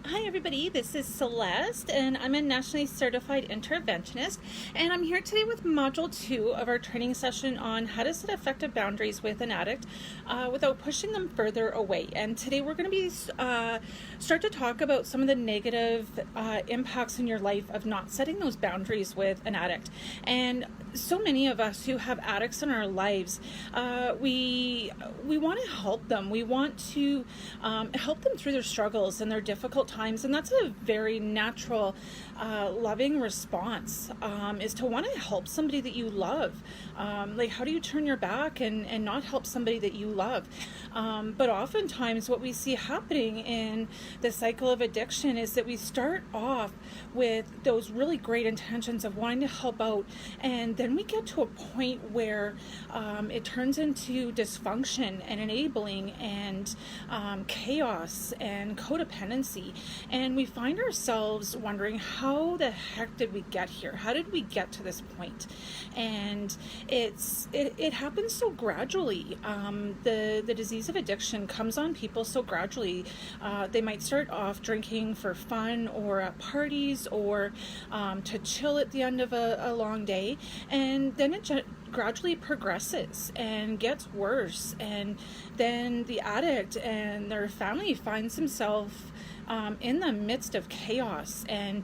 Hi everybody, this is Celeste and I'm a Nationally Certified Interventionist, and I'm here today with Module 2 of our training session on how to set effective boundaries with an addict without pushing them further away. And today we're going to be start to talk about some of the negative impacts in your life of not setting those boundaries with an addict. And so many of us who have addicts in our lives, we want to help them. We want to help them through their struggles and their difficult times, and that's a very natural, loving response. Is to want to help somebody that you love. Like, how do you turn your back and not help somebody that you love? But oftentimes, what we see happening in the cycle of addiction is that we start off with those really great intentions of wanting to help out, and then we get to a point where it turns into dysfunction and enabling and chaos and codependency, and we find ourselves wondering, how the heck did we get here? How did we get to this point? And it happens so gradually. The disease of addiction comes on people so gradually. They might start off drinking for fun or at parties or to chill at the end of a long day, and then it gradually progresses and gets worse, and then the addict and their family finds themselves in the midst of chaos and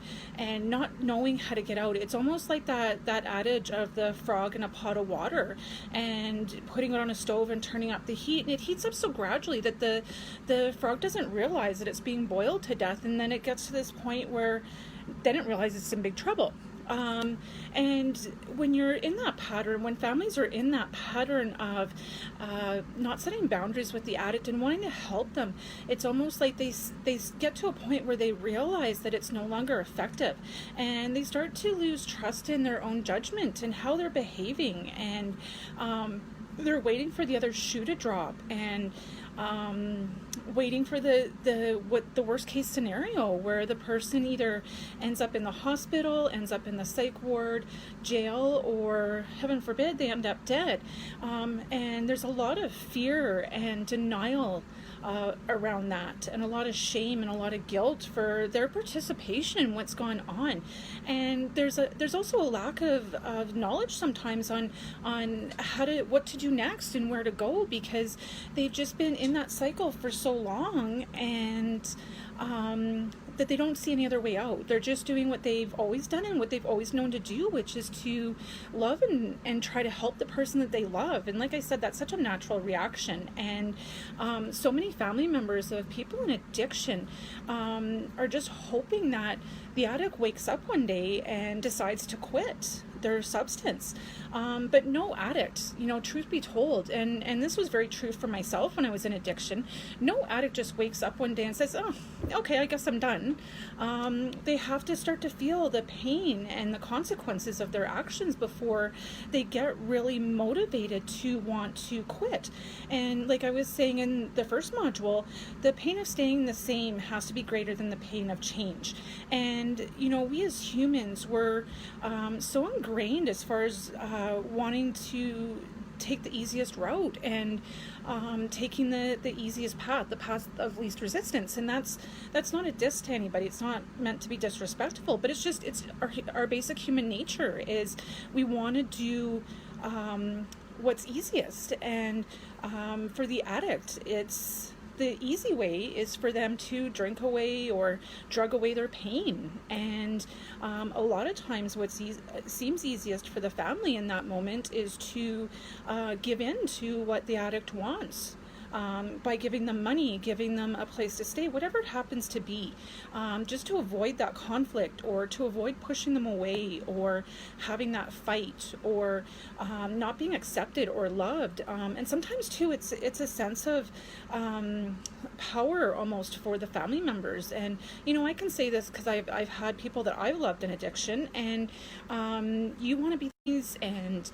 not knowing how to get out. It's almost like that adage of the frog in a pot of water and putting it on a stove and turning up the heat, and it heats up so gradually that the frog doesn't realize that it's being boiled to death, and then it gets to this point where they didn't realize it's in big trouble. And when you're in that pattern, when families are in that pattern of not setting boundaries with the addict and wanting to help them, it's almost like they get to a point where they realize that it's no longer effective, and they start to lose trust in their own judgment and how they're behaving, and they're waiting for the other shoe to drop, and waiting for the worst case scenario, where the person either ends up in the hospital, ends up in the psych ward, jail, or heaven forbid they end up dead. And there's a lot of fear and denial around that, and a lot of shame and a lot of guilt for their participation in what's going on. And there's also a lack of knowledge sometimes on what to do next and where to go, because they've just been in that cycle for so long, and that they don't see any other way out. They're just doing what they've always done and what they've always known to do, which is to love and try to help the person that they love. And like I said, that's such a natural reaction. And so many family members of people in addiction are just hoping that the addict wakes up one day and decides to quit their substance. But no addict, truth be told, and this was very true for myself when I was in addiction, no addict just wakes up one day and says, oh, okay, I guess I'm done. They have to start to feel the pain and the consequences of their actions before they get really motivated to want to quit. And like I was saying in the first module, the pain of staying the same has to be greater than the pain of change. And we as humans were so ingrained as far as wanting to take the easiest route and taking the easiest path, the path of least resistance. And that's not a diss to anybody. It's not meant to be disrespectful, but it's our basic human nature is we want to do what's easiest. And for the addict, the easy way is for them to drink away or drug away their pain. And a lot of times what seems easiest for the family in that moment is to give in to what the addict wants. By giving them money, giving them a place to stay, whatever it happens to be, just to avoid that conflict, or to avoid pushing them away, or having that fight, or not being accepted or loved. And sometimes too, it's a sense of power almost for the family members. And I can say this because I've had people that I've loved in addiction, and you want to be these, and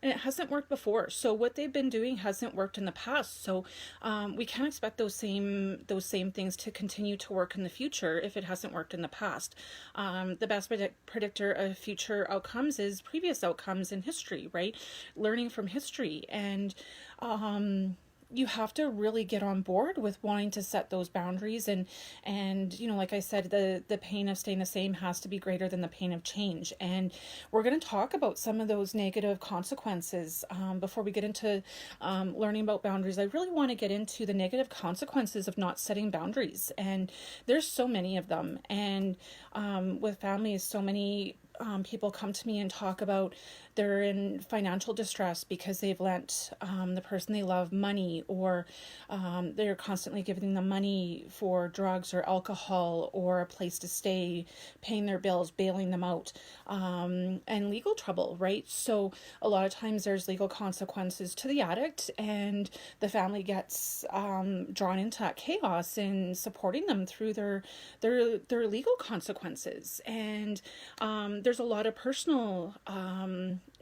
it hasn't worked before. So what they've been doing hasn't worked in the past. So we can't expect those same things to continue to work in the future if it hasn't worked in the past. The best predictor of future outcomes is previous outcomes in history, right? Learning from history. And you have to really get on board with wanting to set those boundaries, and like I said, the pain of staying the same has to be greater than the pain of change. And we're going to talk about some of those negative consequences. Before we get into learning about boundaries, I really want to get into the negative consequences of not setting boundaries, and there's so many of them. And with families, so many people come to me and talk about they're in financial distress because they've lent the person they love money, or they're constantly giving them money for drugs or alcohol or a place to stay, paying their bills, bailing them out, and legal trouble, right? So a lot of times there's legal consequences to the addict, and the family gets drawn into that chaos in supporting them through their legal consequences. And there's a lot of personal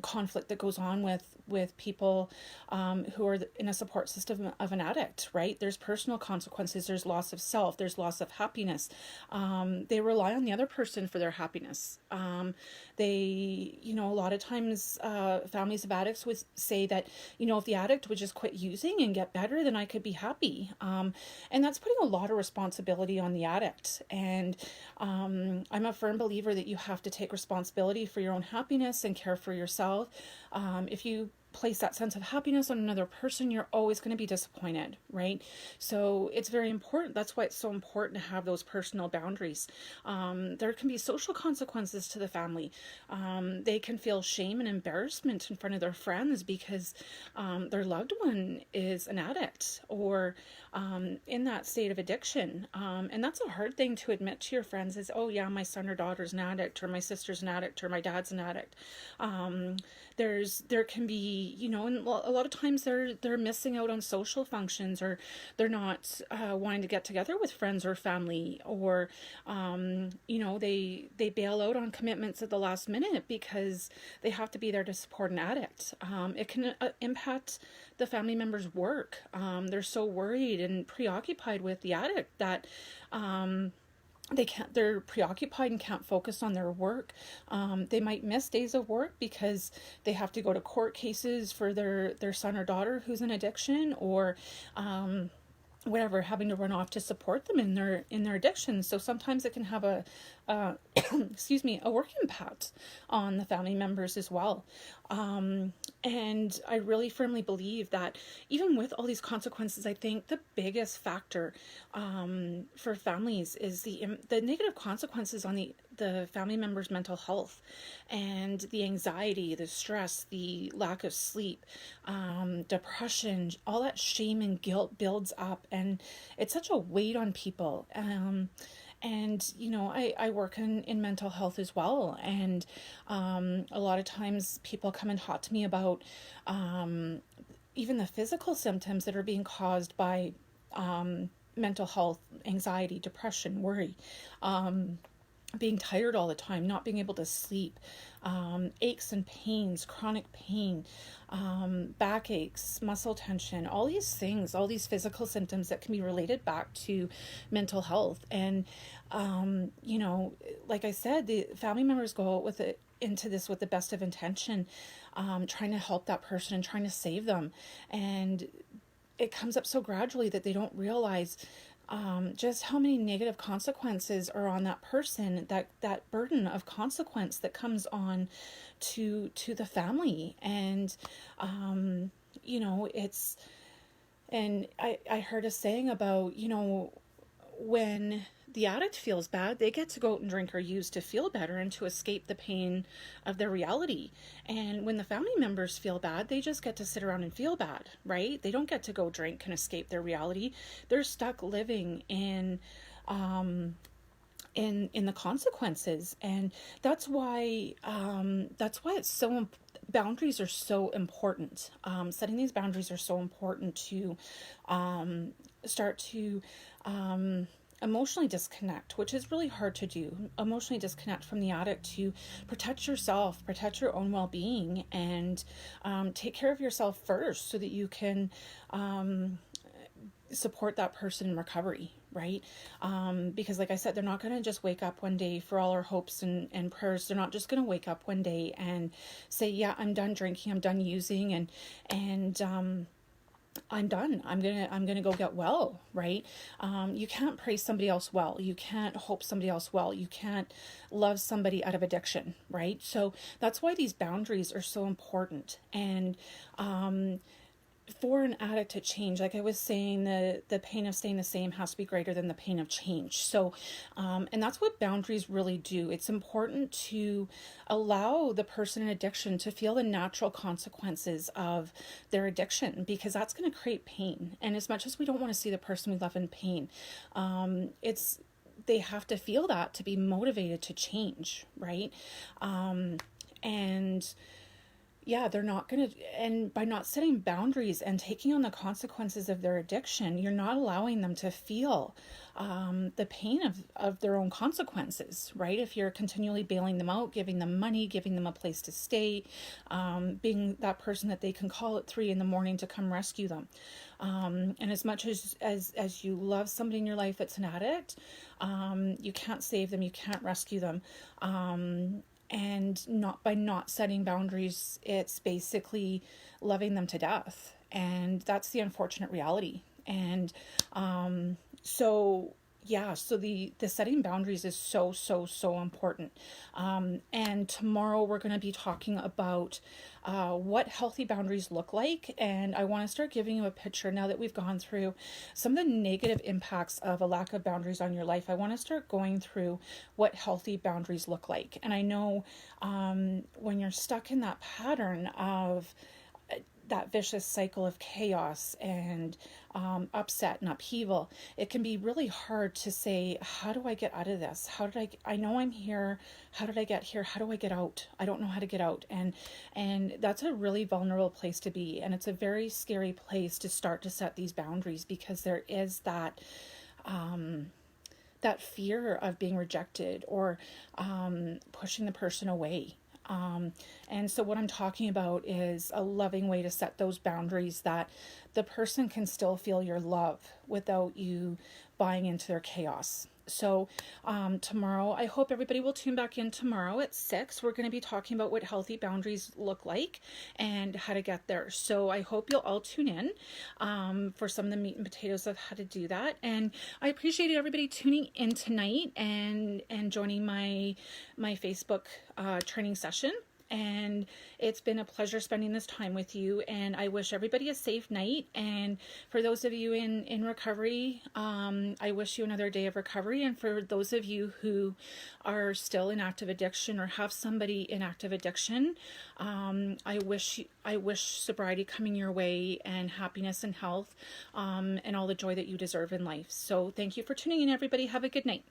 conflict that goes on with people who are in a support system of an addict, right? There's personal consequences, there's loss of self, there's loss of happiness. They rely on the other person for their happiness. They, a lot of times families of addicts would say that, if the addict would just quit using and get better, then I could be happy. And that's putting a lot of responsibility on the addict. And I'm a firm believer that you have to take responsibility for your own happiness and care for yourself. If you place that sense of happiness on another person, you're always going to be disappointed, right? So it's very important. That's why it's so important to have those personal boundaries. There can be social consequences to the family. They can feel shame and embarrassment in front of their friends because their loved one is an addict or in that state of addiction. And that's a hard thing to admit to your friends is, oh yeah, my son or daughter's an addict, or my sister's an addict, or my dad's an addict. There can be, and a lot of times they're missing out on social functions, or they're not wanting to get together with friends or family, or they bail out on commitments at the last minute because they have to be there to support an addict. It can impact the family member's work. They're so worried and preoccupied with the addict that they're preoccupied and can't focus on their work. They might miss days of work because they have to go to court cases for their son or daughter who's in addiction, or whatever, having to run off to support them in their addiction. So sometimes it can have a a work impact on the family members as well. And I really firmly believe that even with all these consequences, I think the biggest factor for families is the negative consequences on the family member's mental health, and the anxiety, the stress, the lack of sleep, depression, all that shame and guilt builds up, and it's such a weight on people. And, I work in mental health as well. And a lot of times people come and talk to me about even the physical symptoms that are being caused by mental health, anxiety, depression, worry, being tired all the time, not being able to sleep, aches and pains, chronic pain, back aches, muscle tension, all these things, all these physical symptoms that can be related back to mental health. And, like I said, the family members go out into this with the best of intention, trying to help that person and trying to save them. And it comes up so gradually that they don't realize just how many negative consequences are on that person, that burden of consequence that comes on to the family. And it's, and I heard a saying about, when the addict feels bad, they get to go out and drink or use to feel better and to escape the pain of their reality. And when the family members feel bad, they just get to sit around and feel bad, right? They don't get to go drink and escape their reality. They're stuck living in the consequences. And that's why it's so boundaries are so important. Setting these boundaries are so important to start to emotionally disconnect, which is really hard to do. Emotionally disconnect from the addict to protect yourself, protect your own well-being, and take care of yourself first so that you can support that person in recovery, right? Because like I said, they're not going to just wake up one day, for all our hopes and prayers. They're not just going to wake up one day and say, yeah, I'm done drinking, I'm done using, and I'm done. I'm gonna go get well, right? You can't praise somebody else well. You can't hope somebody else well. You can't love somebody out of addiction, right? So that's why these boundaries are so important. And for an addict to change, like I was saying, the pain of staying the same has to be greater than the pain of change. So and that's what boundaries really do. It's important to allow the person in addiction to feel the natural consequences of their addiction, because that's going to create pain. And as much as we don't want to see the person we love in pain, it's they have to feel that to be motivated to change, right? And yeah, they're not going to, and by not setting boundaries and taking on the consequences of their addiction, you're not allowing them to feel the pain of their own consequences, right? If you're continually bailing them out, giving them money, giving them a place to stay, being that person that they can call at 3 a.m. to come rescue them. And as much as you love somebody in your life that's an addict, you can't save them, you can't rescue them. And not by not setting boundaries, it's basically loving them to death. And that's the unfortunate reality. And so yeah, so the setting boundaries is so important. And tomorrow we're going to be talking about what healthy boundaries look like. And I want to start giving you a picture now that we've gone through some of the negative impacts of a lack of boundaries on your life. I want to start going through what healthy boundaries look like. And I know when you're stuck in that pattern of that vicious cycle of chaos and upset and upheaval, it can be really hard to say, how do I get out of this? I know I'm here. How did I get here? How do I get out? I don't know how to get out. And that's a really vulnerable place to be. And it's a very scary place to start to set these boundaries, because there is that fear of being rejected or pushing the person away. And so what I'm talking about is a loving way to set those boundaries, that the person can still feel your love without you buying into their chaos. So tomorrow, I hope everybody will tune back in tomorrow at 6. We're going to be talking about what healthy boundaries look like and how to get there. So I hope you'll all tune in for some of the meat and potatoes of how to do that. And I appreciate everybody tuning in tonight and joining my Facebook training session. And it's been a pleasure spending this time with you, and I wish everybody a safe night. And for those of you in recovery, I wish you another day of recovery. And for those of you who are still in active addiction or have somebody in active addiction, I wish sobriety coming your way, and happiness and health, and all the joy that you deserve in life. So thank you for tuning in, everybody. Have a good night.